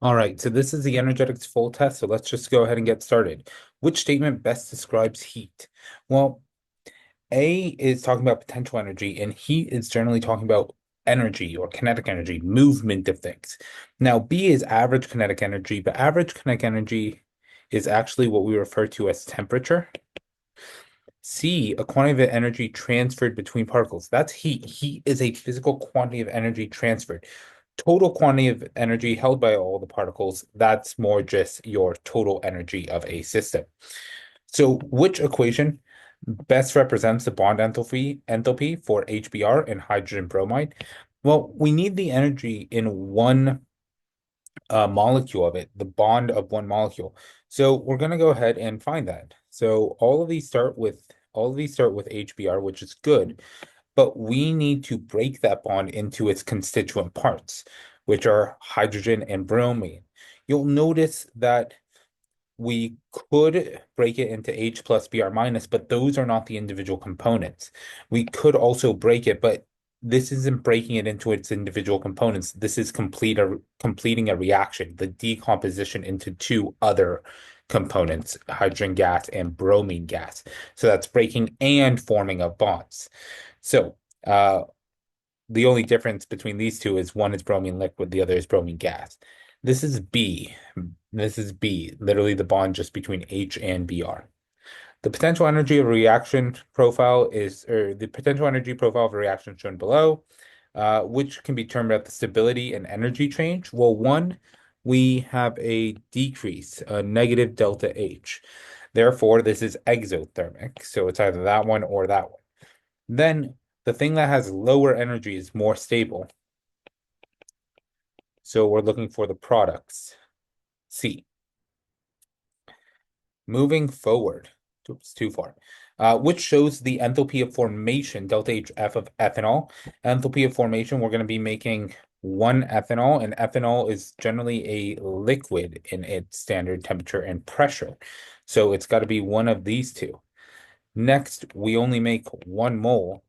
All right, so this is the energetics full test, so let's just go ahead and get started. Which statement best describes heat? Well, A is talking about potential energy, and heat is generally talking about energy or kinetic energy, movement of things. Now, B is average kinetic energy, but average kinetic energy is actually what we refer to as temperature. C, a quantity of energy transferred between particles. That's heat. Heat is a physical quantity of energy transferred. Total quantity of energy held by all the particles, that's more just your total energy of a system. So which equation best represents the bond enthalpy for HBr and hydrogen bromide? Well, we need the energy in one molecule of it, the bond of one molecule. So we're going to go ahead and find that. So all of these start with HBr, which is good, but we need to break that bond into its constituent parts, which are hydrogen and bromine. You'll notice that we could break it into H plus Br minus, but those are not the individual components. We could also break it, but this isn't breaking it into its individual components. This is completing a reaction, the decomposition into two other components, hydrogen gas and bromine gas. So that's breaking and forming of bonds. So the only difference between these two is one is bromine liquid, the other is bromine gas. This is B. This is B, literally the bond just between H and Br. The potential energy of a reaction profile is, or the potential energy profile of a reaction shown below, which can be termed at the stability and energy change. Well, one, we have a decrease, a negative delta H. Therefore, this is exothermic. So it's either that one or that one. Then the thing that has lower energy is more stable. So we're looking for the products. C. Moving forward, oops, too far. Which shows the enthalpy of formation, delta HF of ethanol. Enthalpy of formation, we're going to be making one ethanol, and ethanol is generally a liquid in its standard temperature and pressure. So it's got to be one of these two. Next, we only make 1 mole,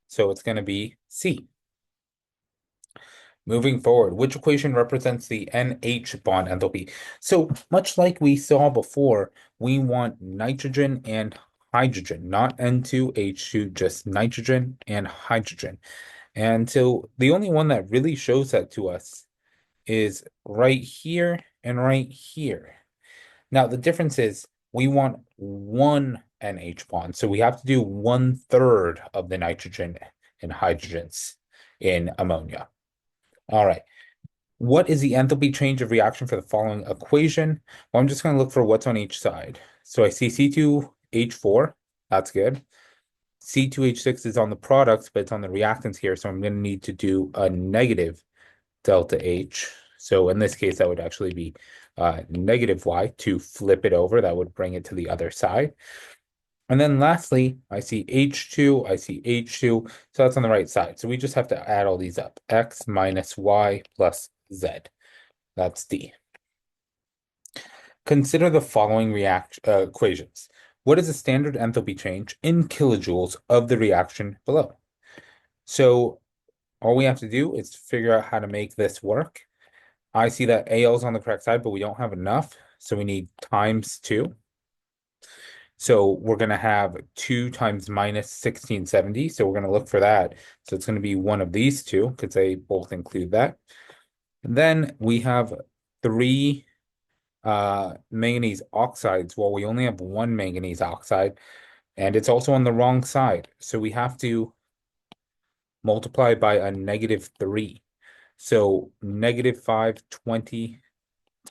so it's going to be C. Moving forward, which equation represents the NH bond enthalpy? So much like we saw before, we want nitrogen and hydrogen, not N2H2, just nitrogen and hydrogen. And so the only one that really shows that to us is right here and right here. Now, the difference is we want one NH bond, so we have to do 1/3 of the nitrogen and hydrogens in ammonia. All right. What is the enthalpy change of reaction for the following equation? Well, I'm just going to look for what's on each side. So I see C2H4. That's good. C2H6 is on the products, but it's on the reactants here. So I'm going to need to do a negative delta H. So in this case, that would actually be negative Y to flip it over. That would bring it to the other side. And then lastly, I see H2, I see H2. So that's on the right side. So we just have to add all these up. X minus Y plus Z. That's D. Consider the following equations. What is the standard enthalpy change in kilojoules of the reaction below? So all we have to do is figure out how to make this work. I see that AL is on the correct side, but we don't have enough. So we need times 2. So we're going to have 2 times minus 1670. So we're going to look for that. So it's going to be one of these two because they both include that. And then we have 3 manganese oxides. Well, we only have 1 manganese oxide, and it's also on the wrong side. So we have to multiply by a -3. So -520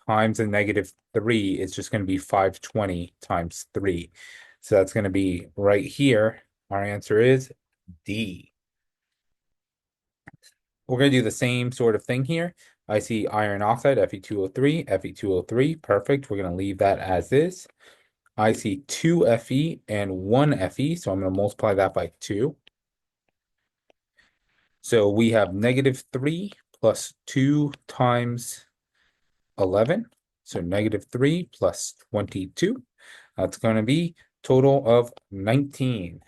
times a -3 is just going to be 520 times 3. So that's going to be right here. Our answer is D. We're going to do the same sort of thing here. I see iron oxide, Fe2O3, Fe2O3. Perfect. We're going to leave that as is. I see 2 Fe and 1 Fe, so I'm going to multiply that by 2. So we have -3 plus 2 times 11. So -3 plus 22. That's going to be total of 19.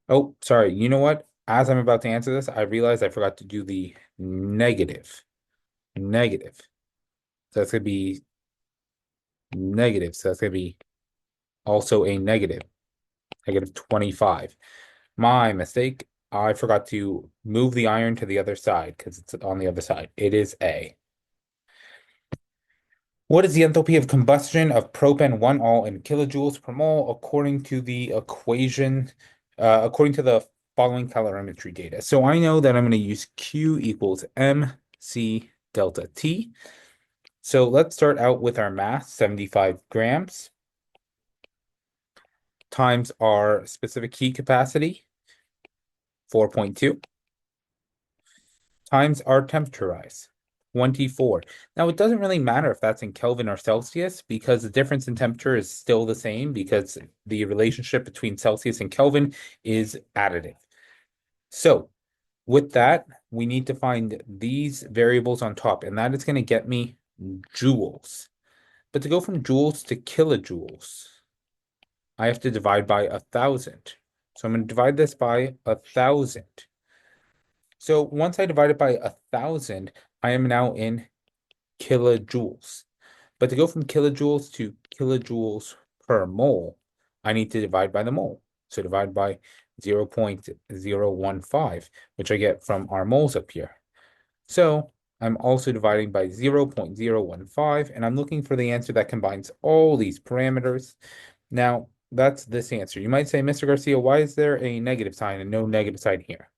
Oh, sorry. You know what? as I'm about to answer this, I realized I forgot to do the negative. Negative. So that's going to be negative. So that's going to be also a negative. Negative 25. My mistake. I forgot to move the iron to the other side because it's on the other side. It is A. What is the enthalpy of combustion of propane 1-ol in kilojoules per mole according to the equation, according to the following calorimetry data? So I know that I'm going to use Q equals MC delta T. So let's start out with our mass, 75 grams, times our specific heat capacity, 4.2, times our temperature rise, 24. Now, it doesn't really matter if that's in Kelvin or Celsius because the difference in temperature is still the same because the relationship between Celsius and Kelvin is additive. So, with that, we need to find these variables on top, and that is going to get me joules. But to go from joules to kilojoules, I have to divide by 1,000. So I'm going to divide this by 1,000. So once I divide it by 1,000, I am now in kilojoules. But to go from kilojoules to kilojoules per mole, I need to divide by the mole. So divide by 0.015, which I get from our moles up here. So I'm also dividing by 0.015, and I'm looking for the answer that combines all these parameters. Now, that's this answer. You might say, Mr. Garcia, why is there a negative sign and no negative sign here?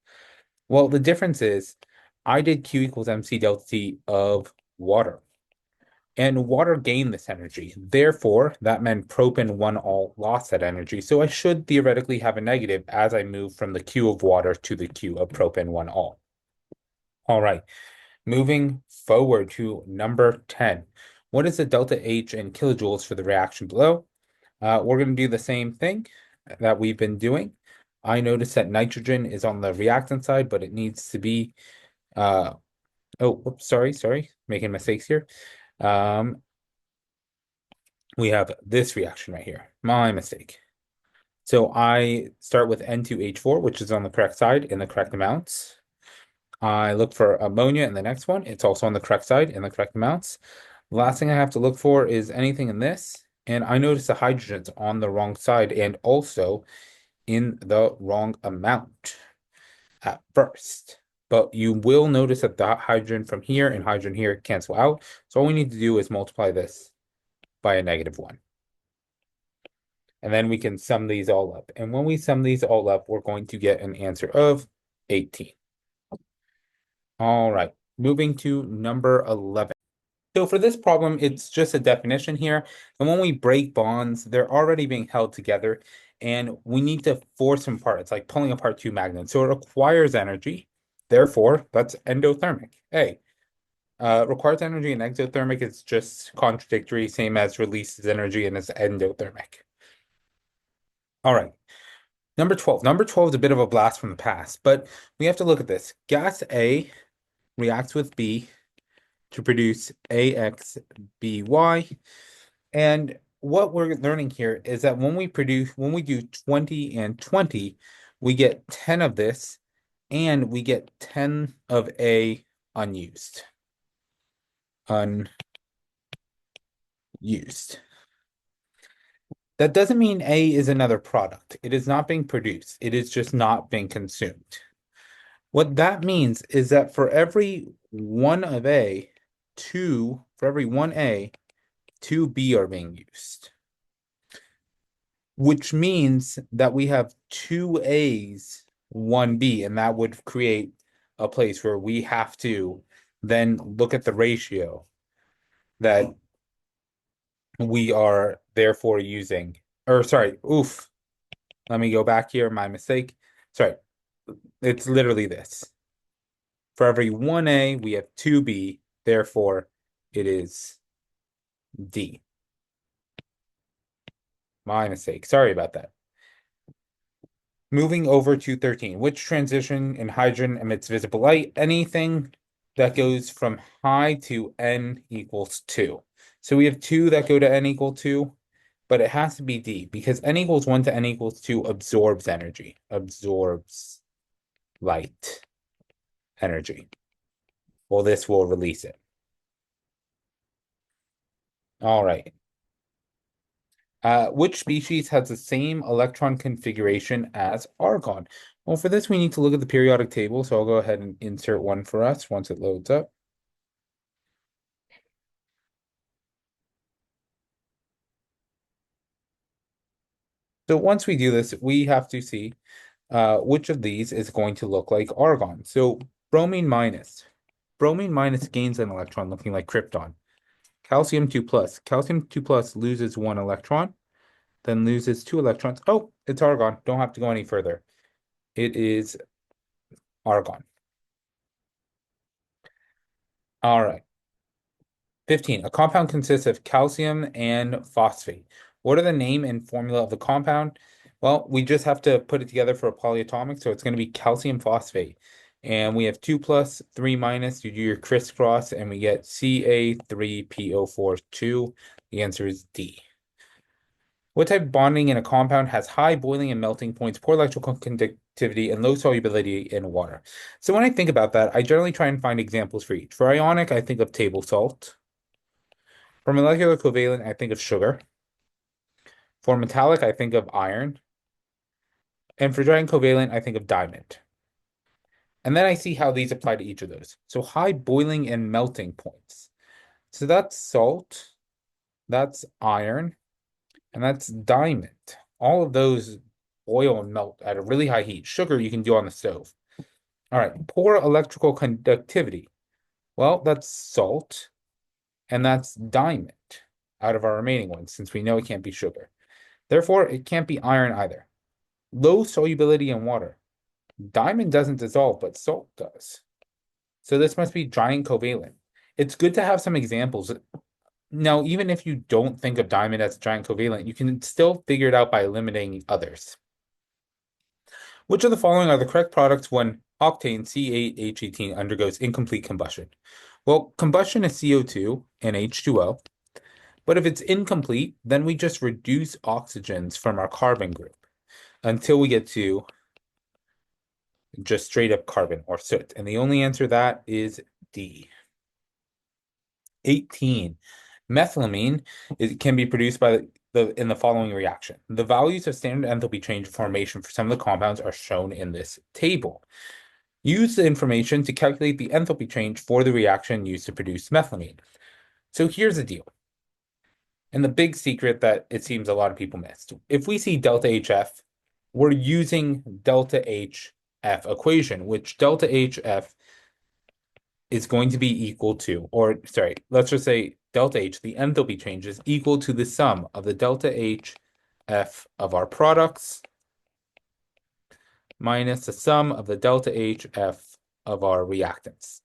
Well, the difference is I did Q equals MC delta T of water. And water gained this energy. Therefore, that meant propane 1-ol lost that energy. So I should theoretically have a negative as I move from the Q of water to the Q of propane 1-ol. All right, moving forward to number 10. What is the delta H in kilojoules for the reaction below? We're going to do the same thing that we've been doing. I noticed that nitrogen is on the reactant side, but it needs to be, oh, whoops, sorry, making mistakes here. We have this reaction right here. My mistake. So I start with N2H4, which is on the correct side in the correct amounts. I look for ammonia in the next one. It's also on the correct side in the correct amounts. Last thing I have to look for is anything in this. And I notice the hydrogen's on the wrong side and also in the wrong amount at first. But you will notice that the hydrogen from here and hydrogen here cancel out. So all we need to do is multiply this by a -1. And then we can sum these all up. And when we sum these all up, we're going to get an answer of 18. All right, moving to number 11. So for this problem, it's just a definition here. And when we break bonds, they're already being held together. And we need to force them apart. It's like pulling apart two magnets. So it requires energy. Therefore, that's endothermic. A. Requires energy and exothermic is just contradictory, same as releases energy and is endothermic. All right. Number 12. Number 12 is a bit of a blast from the past, but we have to look at this. Gas A reacts with B to produce AXBY. And what we're learning here is that when we do 20 and 20, we get 10 of this and we get 10 of A unused. Unused. That doesn't mean A is another product. It is not being produced. It is just not being consumed. What that means is that for every one of A, for every one A, two B are being used. Which means that we have two A's, one B, and that would create a place where we have to then look at the ratio that we are therefore using. Or sorry, oof. Let me go back here, my mistake. Sorry, it's literally this. For every one A, we have two B, therefore it is D. My mistake. Sorry about that. Moving over to 13. Which transition in hydrogen emits visible light? Anything that goes from high to N equals 2. So we have 2 that go to N equal 2, but it has to be D because N equals 1 to N equals 2 absorbs energy. Absorbs. light energy. Well, this will release it. All right. Which species has the same electron configuration as argon? Well, for this, we need to look at the periodic table, so I'll go ahead and insert one for us once it loads up. So once we do this, we have to see which of these is going to look like argon. So bromine minus. Bromine minus gains an electron looking like krypton. Calcium 2 plus. Calcium 2 plus loses one electron, then loses two electrons. Oh, it's argon. Don't have to go any further. It is argon. All right. 15. A compound consists of calcium and phosphate. What are the name and formula of the compound? Well, we just have to put it together for a polyatomic, so it's going to be calcium phosphate. And we have 2 plus, 3 minus. You do your crisscross, and we get Ca3PO4 2. The answer is D. What type of bonding in a compound has high boiling and melting points, poor electrical conductivity, and low solubility in water? So when I think about that, I generally try and find examples for each. For ionic, I think of table salt. For molecular covalent, I think of sugar. For metallic, I think of iron. And for giant covalent, I think of diamond. And then I see how these apply to each of those. So high boiling and melting points. So that's salt, that's iron, and that's diamond. All of those boil and melt at a really high heat. Sugar you can do on the stove. All right, poor electrical conductivity. Well, that's salt, and that's diamond out of our remaining ones, since we know it can't be sugar. Therefore, it can't be iron either. Low solubility in water. Diamond doesn't dissolve, but salt does. So this must be giant covalent. It's good to have some examples. Now, even if you don't think of diamond as giant covalent, you can still figure it out by eliminating others. Which of the following are the correct products when octane C8H18 undergoes incomplete combustion? Well, combustion is CO2 and H2O. But if it's incomplete, then we just reduce oxygens from our carbon group until we get to just straight up carbon or soot. And the only answer to that is D. 18. Methylamine can be produced by in the following reaction. The values of standard enthalpy change of formation for some of the compounds are shown in this table. Use the information to calculate the enthalpy change for the reaction used to produce methylamine. So here's the deal. And the big secret that it seems a lot of people missed. If we see delta HF, we're using delta HF equation, which delta HF is going to be equal to, or sorry, let's just say delta H, the enthalpy change, is equal to the sum of the delta HF of our products minus the sum of the delta HF of our reactants.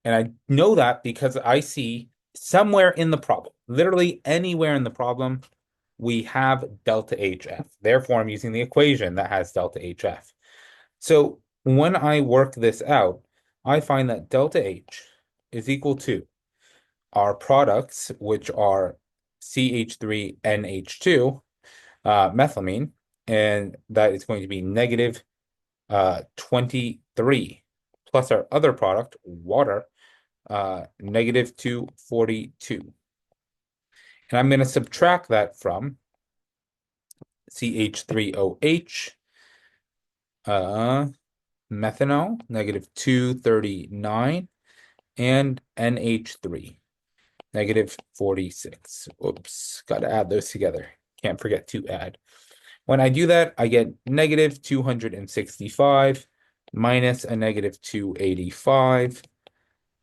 And I know that because I see somewhere in the problem, literally anywhere in the problem, we have delta HF. Therefore, I'm using the equation that has delta HF. So when I work this out, I find that delta H is equal to our products, which are CH3NH2, methylamine, and that is going to be negative 23, plus our other product, water, negative 242. And I'm going to subtract that from CH3OH, methanol, negative 239, and NH3, negative 46. Oops, got to add those together. Can't forget to add. When I do that, I get negative 265 minus a negative 285.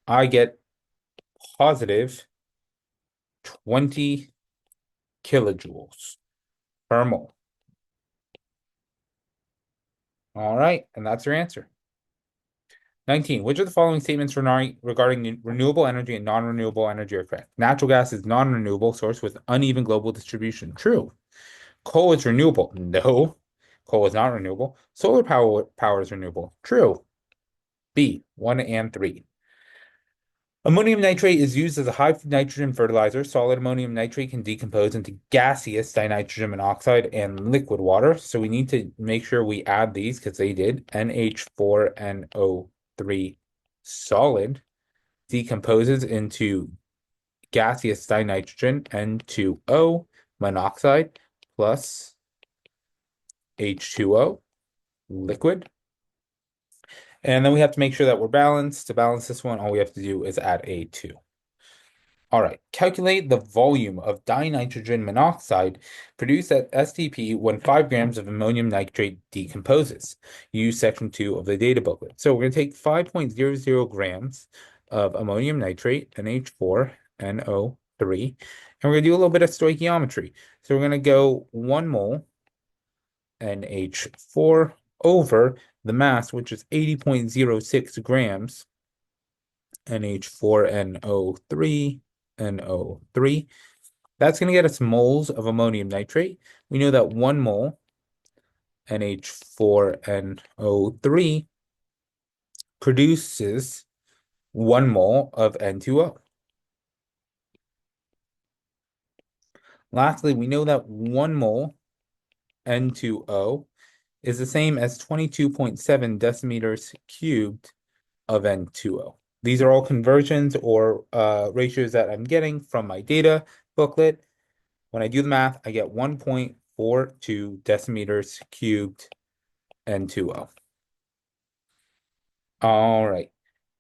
I get positive 20 kilojoules per mole. All right, and that's your answer. 19. Which of the following statements regarding renewable energy and non-renewable energy are correct? Natural gas is non-renewable source with uneven global distribution. True. Coal is renewable. No. Coal is not renewable. Solar power is renewable. True. B, 1 and 3. Ammonium nitrate is used as a high nitrogen fertilizer. Solid ammonium nitrate can decompose into gaseous dinitrogen monoxide and liquid water. So we need to make sure we add these because they did. NH4NO3 solid decomposes into gaseous dinitrogen N2O monoxide plus H2O liquid. And then we have to make sure that we're balanced. To balance this one, all we have to do is add A2. All right, calculate the volume of dinitrogen monoxide produced at STP when 5 grams of ammonium nitrate decomposes. Use section 2 of the data booklet. So we're going to take 5.00 grams of ammonium nitrate, NH4NO3, and we're going to do a little bit of stoichiometry. So we're going to go 1 mole NH4 over the mass, which is 80.06 grams NH4NO3. NO3. That's going to get us moles of ammonium nitrate. We know that 1 mole NH4NO3 produces 1 mole of N2O. Lastly, we know that 1 mole N2O is the same as 22.7 decimeters cubed of N2O. These are all conversions or ratios that I'm getting from my data booklet. When I do the math, I get 1.42 decimeters cubed N2O. All right.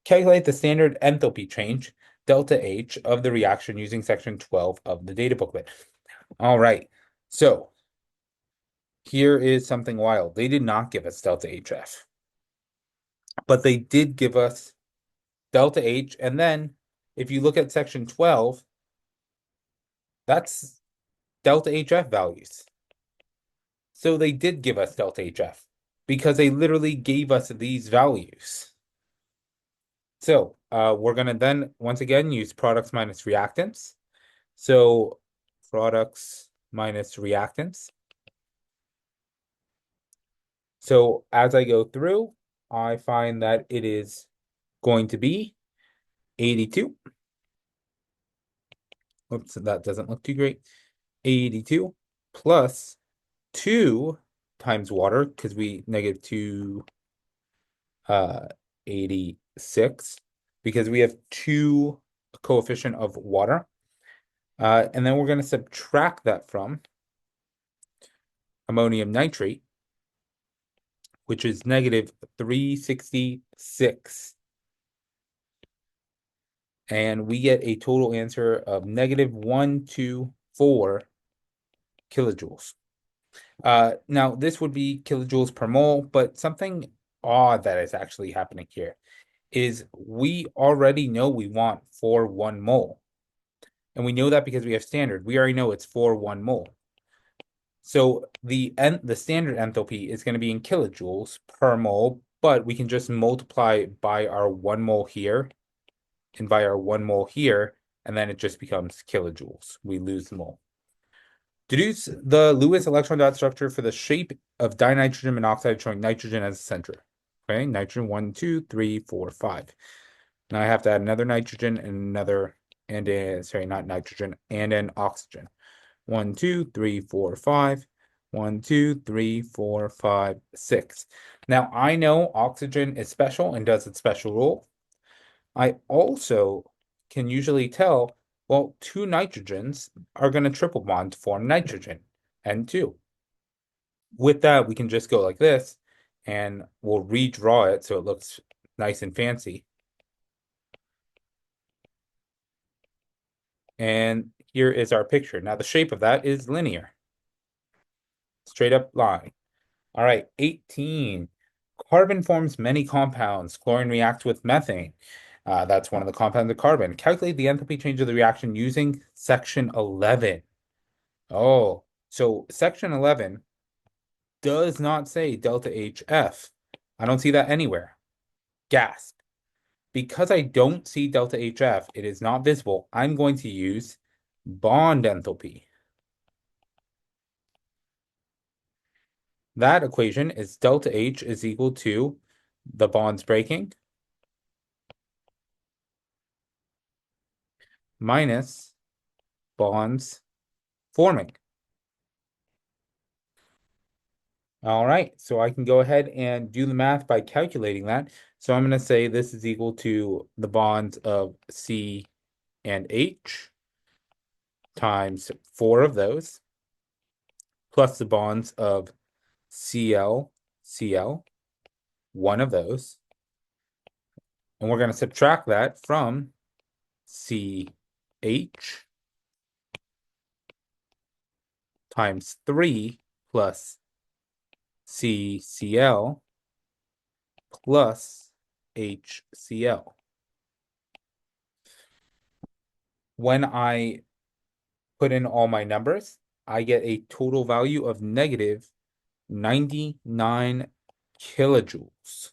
Calculate the standard enthalpy change, delta H, of the reaction using section 12 of the data booklet. All right. So here is something wild. They did not give us delta HF, but they did give us delta H. And then if you look at section 12, that's delta HF values. So they did give us delta HF because they literally gave us these values. So we're going to then, once again, use products minus reactants. So products minus reactants. So as I go through, I find that it is going to be 82. Oops, that doesn't look too great. 82 plus 2 times water, because we negative 2, 86, because we have 2 coefficient of water. And then we're going to subtract that from ammonium nitrate, which is negative 366. And we get a total answer of negative 124 kilojoules. Now, this would be kilojoules per mole, but something odd that is actually happening here is we already know we want for 1 mole. And we know that because we have standard. We already know it's for 1 mole. So the standard enthalpy is going to be in kilojoules per mole, but we can just multiply by our 1 mole here and by our 1 mole here, and then it just becomes kilojoules. We lose the mole. Deduce the Lewis electron dot structure for the shape of dinitrogen monoxide showing nitrogen as the center. Okay, nitrogen 1, 2, 3, 4, 5. Now I have to add another nitrogen and another, and sorry, not nitrogen, and an oxygen. 1, 2, 3, 4, 5. 1, 2, 3, 4, 5, 6. Now I know oxygen is special and does its special role. I also can usually tell, well, 2 nitrogens are going to triple bond to form nitrogen, N2. With that, we can just go like this, and we'll redraw it so it looks nice and fancy. And here is our picture. Now, the shape of that is linear. Straight up line. All right, 18. Carbon forms many compounds. Chlorine reacts with methane. That's one of the compounds of carbon. Calculate the enthalpy change of the reaction using section 11. Oh, so section 11 does not say delta HF. I don't see that anywhere. Gasp. Because I don't see delta HF, it is not visible. I'm going to use bond enthalpy. That equation is delta H is equal to the bonds breaking minus bonds forming. All right, so I can go ahead and do the math by calculating that. So I'm going to say this is equal to the bonds of C and H times 4 of those, plus the bonds of Cl, Cl, 1 of those. And we're going to subtract that from CH times 3 plus CCl plus HCl. When I put in all my numbers, I get a total value of negative 99 kilojoules.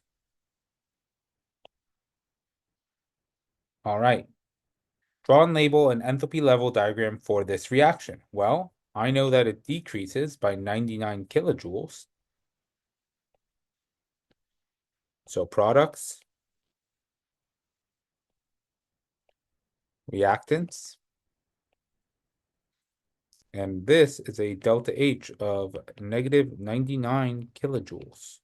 All right. Draw and label an enthalpy level diagram for this reaction. Well, I know that it decreases by 99 kilojoules. So products, reactants, and this is a delta H of negative 99 kilojoules.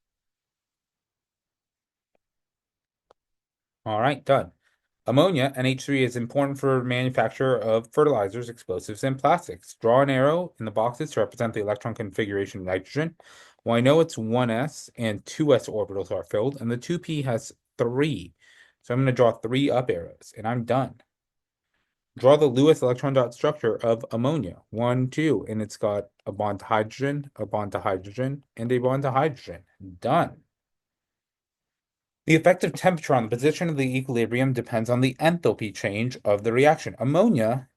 All right, done. Ammonia, NH3, is important for manufacture of fertilizers, explosives, and plastics. Draw an arrow in the boxes to represent the electron configuration of nitrogen. Well, I know it's 1s and 2s orbitals are filled, and the 2p has 3. So I'm going to draw 3 up arrows, and I'm done. Draw the Lewis electron dot structure of ammonia. 1, 2, and it's got a bond to hydrogen, a bond to hydrogen, and a bond to hydrogen. Done. The effective temperature on the position of the equilibrium depends on the enthalpy change of the reaction. Ammonia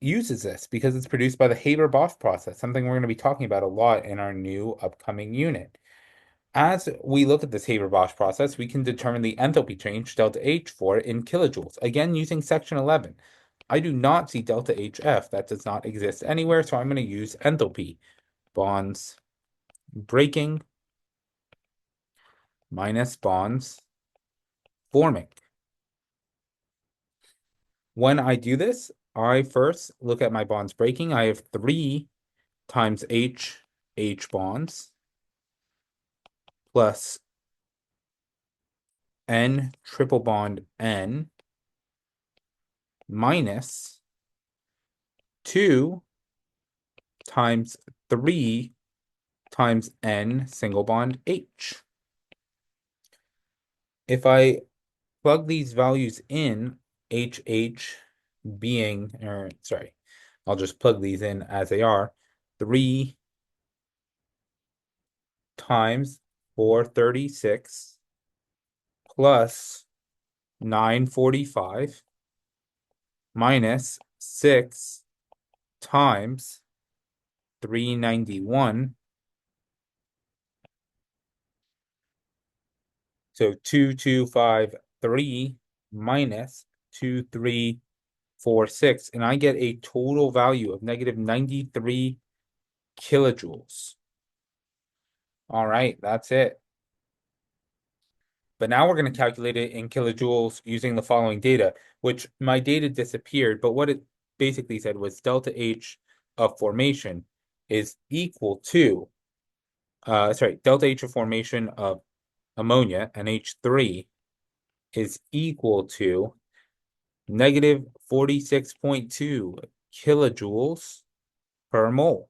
uses this because it's produced by the Haber-Bosch process, something we're going to be talking about a lot in our new upcoming unit. As we look at this Haber-Bosch process, we can determine the enthalpy change, delta H, for it in kilojoules, again using section 11. I do not see delta HF. That does not exist anywhere, so I'm going to use enthalpy. Bonds breaking minus bonds forming. When I do this, I first look at my bonds breaking. I have 3 times H bonds plus N triple bond N minus 2 times 3 times N single bond H. If I plug these values in, HH being, or sorry, I'll just plug these in as they are. 3 times 436 plus 945 minus 6 times 391. So 2253 minus 2346, and I get a total value of negative 93 kilojoules. All right, that's it. But now we're going to calculate it in kilojoules using the following data, which my data disappeared, but what it basically said was delta H of formation is equal to, delta H of formation of ammonia, NH3, is equal to negative 46.2 kilojoules per mole.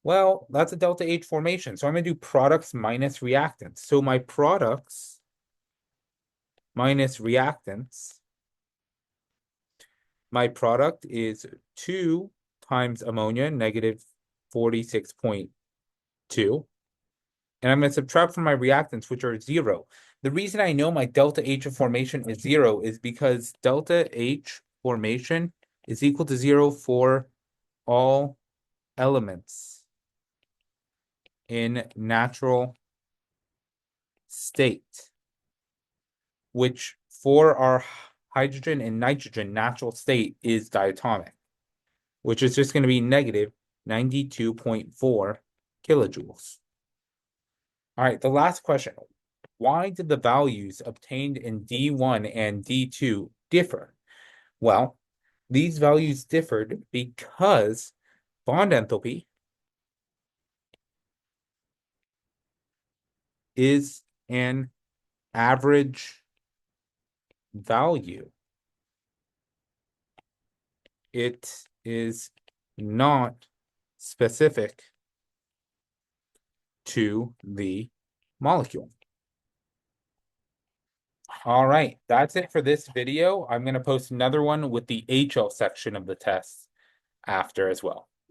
Well, that's a delta H formation. So I'm going to do products minus reactants. So my products minus reactants, my product is 2 times ammonia, negative 46.2. And I'm going to subtract from my reactants, which are 0. The reason I know my delta H of formation is 0 is because delta H formation is equal to 0 for all elements in natural state, which for our hydrogen and nitrogen natural state is diatomic, which is just going to be negative 92.4 kilojoules. All right, the last question. Why did the values obtained in D1 and D2 differ? Well, These values differed because bond enthalpy is an average value. It is not specific to the molecule. All right, that's it for this video. I'm going to post another one with the HL section of the test after as well.